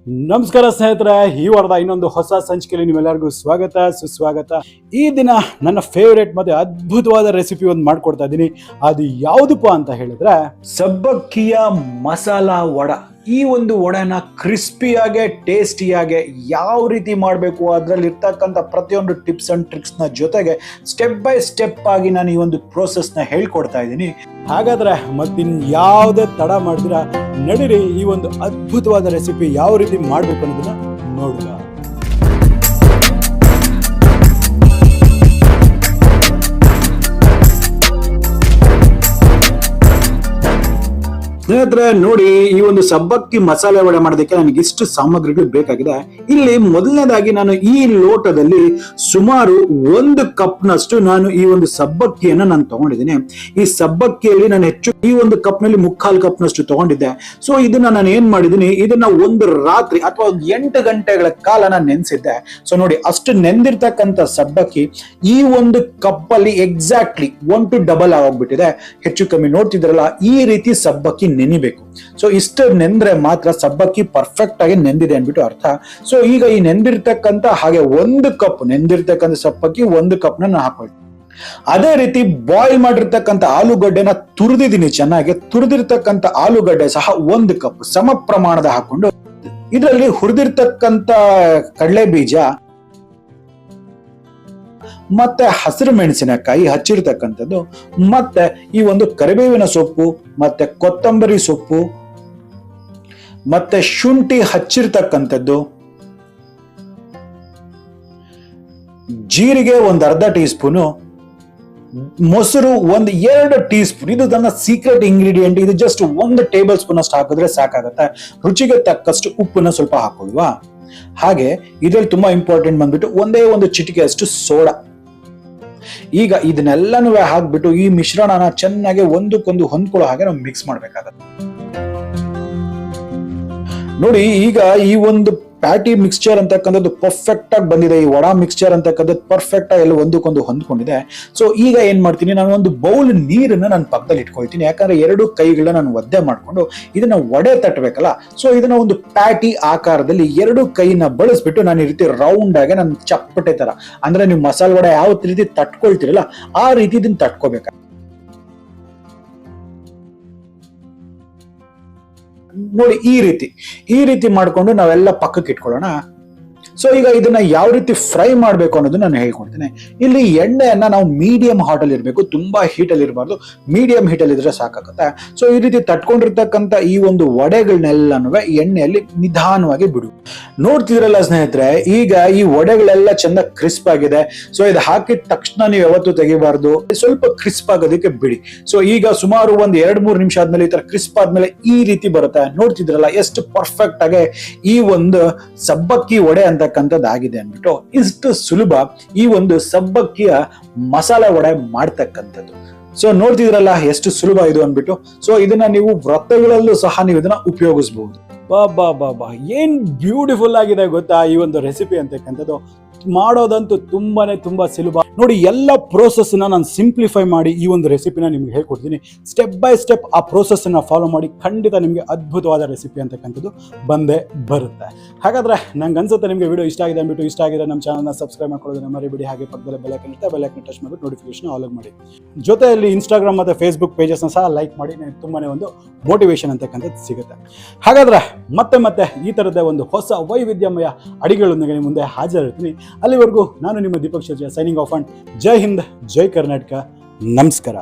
ನಮಸ್ಕಾರ ಸ್ನೇಹಿತರೆ, ಈ ವಾರದ ಇನ್ನೊಂದು ಹೊಸ ಸಂಚಿಕೆಯಲ್ಲಿ ನಿಮ್ಮೆಲ್ಲರಿಗೂ ಸ್ವಾಗತ ಸುಸ್ವಾಗತ. ಈ ದಿನ ನನ್ನ ಫೇವರೇಟ್ ಮತ್ತೆ ಅದ್ಭುತವಾದ ರೆಸಿಪಿ ಒಂದು ಮಾಡ್ಕೊಡ್ತಾ ಇದ್ದೀನಿ. ಅದು ಯಾವುದಪ್ಪ ಅಂತ ಹೇಳಿದ್ರೆ ಸಬ್ಬಕ್ಕಿಯ ಮಸಾಲ ವಡ. ಈ ಒಂದು ವಡೆನ ಕ್ರಿಸ್ಪಿಯಾಗೆ ಟೇಸ್ಟಿಯಾಗೆ ಯಾವ ರೀತಿ ಮಾಡಬೇಕು, ಅದರಲ್ಲಿ ಇರ್ತಕ್ಕಂಥ ಪ್ರತಿಯೊಂದು ಟಿಪ್ಸ್ ಅಂಡ್ ಟ್ರಿಕ್ಸ್ನ ಜೊತೆಗೆ ಸ್ಟೆಪ್ ಬೈ ಸ್ಟೆಪ್ ಆಗಿ ನಾನು ಈ ಒಂದು ಪ್ರೋಸೆಸ್ನ ಹೇಳ್ಕೊಡ್ತಾ ಇದ್ದೀನಿ. ಹಾಗಾದ್ರೆ ಮತ್ತಿನ್ ಯಾವುದೇ ತಡ ಮಾಡಿದಿರಾ, ನಡೀರಿ ಈ ಒಂದು ಅದ್ಭುತವಾದ ರೆಸಿಪಿ ಯಾವ ರೀತಿ ಮಾಡಬೇಕು ಅನ್ನೋದನ್ನ ನೋಡೋಣ. ಸ್ನೇಹಿತರೆ ನೋಡಿ, ಈ ಒಂದು ಸಬ್ಬಕ್ಕಿ ಮಸಾಲೆ ವಡೆ ಮಾಡೋದಕ್ಕೆ ನನಗೆ ಇಷ್ಟು ಸಾಮಗ್ರಿಗಳು ಬೇಕಾಗಿದೆ. ಇಲ್ಲಿ ಮೊದಲನೇದಾಗಿ ನಾನು ಈ ಲೋಟದಲ್ಲಿ ಸುಮಾರು 1 ಕಪ್ನಷ್ಟು ನಾನು ಈ ಒಂದು ಸಬ್ಬಕ್ಕಿಯನ್ನ ನಾನು ತಗೊಂಡಿದ್ದೀನಿ. ಈ ಸಬ್ಬಕ್ಕಿಯಲ್ಲಿ ನಾನು ಹೆಚ್ಚು ಈ ಒಂದು ಕಪ್ನಲ್ಲಿ 3/4 ಕಪ್ನಷ್ಟು ತಗೊಂಡಿದ್ದೆ. ಸೊ ಇದನ್ನ ನಾನು ಏನ್ ಮಾಡಿದೀನಿ, ಇದನ್ನ ಒಂದು ರಾತ್ರಿ ಅಥವಾ 8 ಗಂಟೆಗಳ ಕಾಲ ನಾನು ನೆನೆಸಿದ್ದೆ. ಸೊ ನೋಡಿ, ಅಷ್ಟು ನೆಂದಿರ್ತಕ್ಕಂಥ ಸಬ್ಬಕ್ಕಿ ಈ ಒಂದು ಕಪ್ಪಲ್ಲಿ ಎಕ್ಸಾಕ್ಟ್ಲಿ 1 to ಡಬಲ್ ಆಗೋಗ್ಬಿಟ್ಟಿದೆ. ಹೆಚ್ಚು ಕಮ್ಮಿ ನೋಡ್ತಿದ್ರಲ್ಲ, ಈ ರೀತಿ ಸಬ್ಬಕ್ಕಿ ನೆನಿಬೇಕು. ಸೊ ಇಷ್ಟು ನೆಂದ್ರೆ ಮಾತ್ರ ಸಬ್ಬಕ್ಕಿ ಪರ್ಫೆಕ್ಟ್ ಆಗಿ ನೆಂದಿದೆ ಅನ್ಬಿಟ್ಟು ಅರ್ಥ. ಸೊ ಈಗ ಈ ನೆಂದಿರ್ತಕ್ಕಂಥ ಹಾಗೆ 1 ಕಪ್ ನೆಂದಿರ್ತಕ್ಕಂಥ ಸಬ್ಬಕ್ಕಿ 1 ಕಪ್ ನಾನು ಹಾಕೊಳ್ತೀನಿ. ಅದೇ ರೀತಿ ಬಾಯ್ಲ್ ಮಾಡಿರ್ತಕ್ಕಂಥ ಆಲೂಗಡ್ಡೆನ ತುರಿದಿದ್ದೀನಿ. ಚೆನ್ನಾಗಿ ತುರಿದಿರ್ತಕ್ಕಂಥ ಆಲೂಗಡ್ಡೆ ಸಹ 1 ಕಪ್ ಸಮ ಪ್ರಮಾಣದ ಹಾಕೊಂಡು, ಇದರಲ್ಲಿ ಹುರಿದಿರ್ತಕ್ಕಂಥ ಕಡಲೆ ಬೀಜ ಮತ್ತೆ ಹಸಿರು ಮೆಣಸಿನಕಾಯಿ ಹಚ್ಚಿರ್ತಕ್ಕಂಥದ್ದು, ಮತ್ತೆ ಈ ಒಂದು ಕರಿಬೇವಿನ ಸೊಪ್ಪು, ಮತ್ತೆ ಕೊತ್ತಂಬರಿ ಸೊಪ್ಪು, ಮತ್ತೆ ಶುಂಠಿ ಹಚ್ಚಿರ್ತಕ್ಕಂಥದ್ದು, ಜೀರಿಗೆ 1/2 ಟೀ ಸ್ಪೂನು, ಮೊಸರು 1-2 ಟೀ ಸ್ಪೂನ್. ಇದು ನನ್ನ ಸೀಕ್ರೆಟ್ ಇಂಗ್ರೀಡಿಯೆಂಟ್. ಇದು ಜಸ್ಟ್ 1 ಟೇಬಲ್ ಸ್ಪೂನ್ ಅಷ್ಟು ಹಾಕಿದ್ರೆ ಸಾಕಾಗತ್ತೆ. ರುಚಿಗೆ ತಕ್ಕಷ್ಟು ಉಪ್ಪನ್ನ ಸ್ವಲ್ಪ ಹಾಕೊಳ್ಳುವ. ಹಾಗೆ ಇದರಲ್ಲಿ ತುಂಬಾ ಇಂಪಾರ್ಟೆಂಟ್ ಬಂದ್ಬಿಟ್ಟು ಒಂದು ಚಿಟಿಕೆ ಅಷ್ಟು ಸೋಡಾ. ಈಗ ಇದನ್ನೆಲ್ಲನೂ ಹಾಕ್ಬಿಟ್ಟು ಈ ಮಿಶ್ರಣನ ಚೆನ್ನಾಗಿ ಒಂದಕ್ಕೊಂದು ಹೊಂದ್ಕೊಳ್ಳೋ ಹಾಗೆ ನಾವು ಮಿಕ್ಸ್ ಮಾಡ್ಬೇಕಾಗತ್ತೆ. ನೋಡಿ, ಈಗ ಈ ಒಂದು ಪ್ಯಾಟಿ ಮಿಕ್ಸ್ಚರ್ ಅಂತಕ್ಕಂಥದ್ದು ಪರ್ಫೆಕ್ಟ್ ಆಗಿ ಬಂದಿದೆ. ಈ ವಡಾ ಮಿಕ್ಸ್ಚರ್ ಅಂತಕ್ಕಂಥದ್ದು ಪರ್ಫೆಕ್ಟ್ ಆಗಿ ಎಲ್ಲ ಒಂದಕ್ಕೊಂದು ಹೊಂದ್ಕೊಂಡಿದೆ. ಸೊ ಈಗ ಏನ್ ಮಾಡ್ತೀನಿ, ನಾನು ಒಂದು ಬೌಲ್ ನೀರನ್ನ ನಾನು ಪಕ್ಕದಲ್ಲಿ ಇಟ್ಕೊಳ್ತೀನಿ. ಯಾಕಂದ್ರೆ 2 ಕೈಗಳನ್ನ ನಾನು ಒದ್ದೆ ಮಾಡ್ಕೊಂಡು ಇದನ್ನ ವಡೆ ತಟ್ಟಬೇಕಲ್ಲ. ಸೊ ಇದನ್ನ ಒಂದು ಪ್ಯಾಟಿ ಆಕಾರದಲ್ಲಿ 2 ಕೈನ ಬಳಸ್ಬಿಟ್ಟು ನಾನು ಈ ರೀತಿ ರೌಂಡ್ ಆಗಿ ನಾನು ಚಪ್ಪಟೆ ತರ, ಅಂದ್ರೆ ನೀವು ಮಸಾಲೆ ವಡೆ ಯಾವ ರೀತಿ ತಟ್ಕೊಳ್ತೀರಲ್ಲ ಆ ರೀತಿ ಇದನ್ನ ತಟ್ಕೋಬೇಕು. ನೋಡಿ, ಈ ರೀತಿ ಮಾಡ್ಕೊಂಡು ನಾವೆಲ್ಲ ಪಕ್ಕಕ್ಕೆ ಇಟ್ಕೊಳ್ಳೋಣ. ಸೊ ಈಗ ಇದನ್ನ ಯಾವ ರೀತಿ ಫ್ರೈ ಮಾಡ್ಬೇಕು ಅನ್ನೋದು ನಾನು ಹೇಳ್ಕೊಡ್ತೀನಿ. ಇಲ್ಲಿ ಎಣ್ಣೆಯನ್ನ ನಾವು ಮೀಡಿಯಂ ಹಾಟ್ ಅಲ್ಲಿ ಇರಬೇಕು, ತುಂಬಾ ಹೀಟ್ ಅಲ್ಲಿ ಇರಬಾರ್ದು. ಮೀಡಿಯಂ ಹೀಟ್ ಅಲ್ಲಿ ಇದ್ರೆ ಸಾಕಾಗುತ್ತೆ. ಸೊ ಈ ರೀತಿ ತಟ್ಕೊಂಡಿರ್ತಕ್ಕಂಥ ಈ ಒಂದು ವಡೆಗಳನ್ನೆಲ್ಲನೂ ಎಣ್ಣೆಯಲ್ಲಿ ನಿಧಾನವಾಗಿ ಬಿಡು. ನೋಡ್ತಿದ್ರಲ್ಲ ಸ್ನೇಹಿತರೆ, ಈಗ ಈ ವಡೆಗಳೆಲ್ಲ ಚೆಂದ ಕ್ರಿಸ್ಪ್ ಆಗಿದೆ. ಸೊ ಇದು ಹಾಕಿದ ತಕ್ಷಣ ನೀವು ಯಾವತ್ತೂ ತೆಗಿಬಾರ್ದು, ಸ್ವಲ್ಪ ಕ್ರಿಸ್ಪ್ ಆಗೋದಕ್ಕೆ ಬಿಡಿ. ಸೊ ಈಗ ಸುಮಾರು 1-2-3 ನಿಮಿಷ ಆದ್ಮೇಲೆ ಈ ತರ ಕ್ರಿಸ್ಪ್ ಆದ್ಮೇಲೆ ಈ ರೀತಿ ಬರುತ್ತೆ. ನೋಡ್ತಿದ್ರಲ್ಲ ಎಷ್ಟು ಪರ್ಫೆಕ್ಟ್ ಆಗಿ ಈ ಒಂದು ಸಬ್ಬಕ್ಕಿ ವಡೆ ಅಂತಕ್ಕಂಥದ್ದಾಗಿದೆ ಅನ್ಬಿಟ್ಟು. ಇಷ್ಟು ಸುಲಭ ಈ ಒಂದು ಸಬ್ಬಕ್ಕಿಯ ಮಸಾಲೆ ವಡೆ ಮಾಡ್ತಕ್ಕಂಥದ್ದು. ಸೊ ನೋಡ್ತಿದ್ರಲ್ಲ ಎಷ್ಟು ಸುಲಭ ಇದು ಅನ್ಬಿಟ್ಟು. ಸೊ ಇದನ್ನ ನೀವು ವ್ರತಗಳಲ್ಲೂ ಸಹ ನೀವು ಇದನ್ನ ಉಪಯೋಗಿಸಬಹುದು. ಬಾ ಏನ್ ಬ್ಯೂಟಿಫುಲ್ ಆಗಿದೆ ಗೊತ್ತಾ ಈ ಒಂದು ರೆಸಿಪಿ ಅಂತಕ್ಕಂಥದ್ದು. ಮಾಡೋದಂತೂ ತುಂಬಾ ಸುಲಭ. ನೋಡಿ, ಎಲ್ಲ ಪ್ರೋಸೆಸ್ ನಾನು ಸಿಂಪ್ಲಿಫೈ ಮಾಡಿ ಈ ಒಂದು ರೆಸಿಪಿನ ನಿಮ್ಗೆ ಹೇಳ್ಕೊಡ್ತೀನಿ. ಸ್ಟೆಪ್ ಬೈ ಸ್ಟೆಪ್ ಆ ಪ್ರೋಸೆಸ್ ಅನ್ನ ಫಾಲೋ ಮಾಡಿ ಖಂಡಿತ ನಿಮ್ಗೆ ಅದ್ಭುತವಾದ ರೆಸಿಪಿ ಅಂತಕ್ಕಂಥದ್ದು ಬಂದೇ ಬರುತ್ತೆ. ಹಾಗಾದ್ರೆ ನಂಗೆ ಅನ್ಸುತ್ತೆ ನಿಮ್ಗೆ ವಿಡಿಯೋ ಇಷ್ಟ ಆಗಿದೆ ಅಂದ್ಬಿಟ್ಟು. ಇಷ್ಟ ಆಗಿದೆ ನಮ್ಮ ಚಾನಲ್ನ ಸಬ್ಸ್ಕ್ರೈಬ್ ಮಾಡ್ಕೊಳ್ಳೋದನ್ನ ಮರಿಬೇಡಿ. ಹಾಗೆ ಪಕ್ಕದಲ್ಲಿ ಬೆಲ್ ಐಕಾನ್ ಇರುತ್ತೆ, ಬೆಲ್ ಐಕಾನ್ ಟಚ್ ಮಾಡ್ಬಿಟ್ಟು ನೋಟಿಫಿಕೇಶನ್ ಆಲ್ ಮಾಡಿ. ಜೊತೆಯಲ್ಲಿ ಇನ್ಸ್ಟಾಗ್ರಾಮ್ ಮತ್ತೆ ಫೇಸ್ಬುಕ್ ಪೇಜಸ್ನ ಸಹ ಲೈಕ್ ಮಾಡಿ. ನನಗೆ ತುಂಬಾನೇ ಒಂದು ಮೋಟಿವೇಶನ್ ಅಂತಕ್ಕಂಥದ್ದು ಸಿಗುತ್ತೆ. ಹಾಗಾದ್ರೆ ಮತ್ತೆ ಈ ತರದ ಒಂದು ಹೊಸ ವೈವಿಧ್ಯಮಯ ಅಡಿಗೆಗಳೊಂದಿಗೆ ನಿಮ್ಮ ಮುಂದೆ ಹಾಜರಿರ್ತೀನಿ. ಅಲ್ಲಿವರೆಗೂ ನಾನು ನಿಮ್ಮ ದೀಪಕ್ ಸೈನಿಂಗ್ ಆಫ್ ಅಂಡ್ ಜೈ ಹಿಂದ್, ಜೈ ಕರ್ನಾಟಕ, ನಮಸ್ಕಾರ.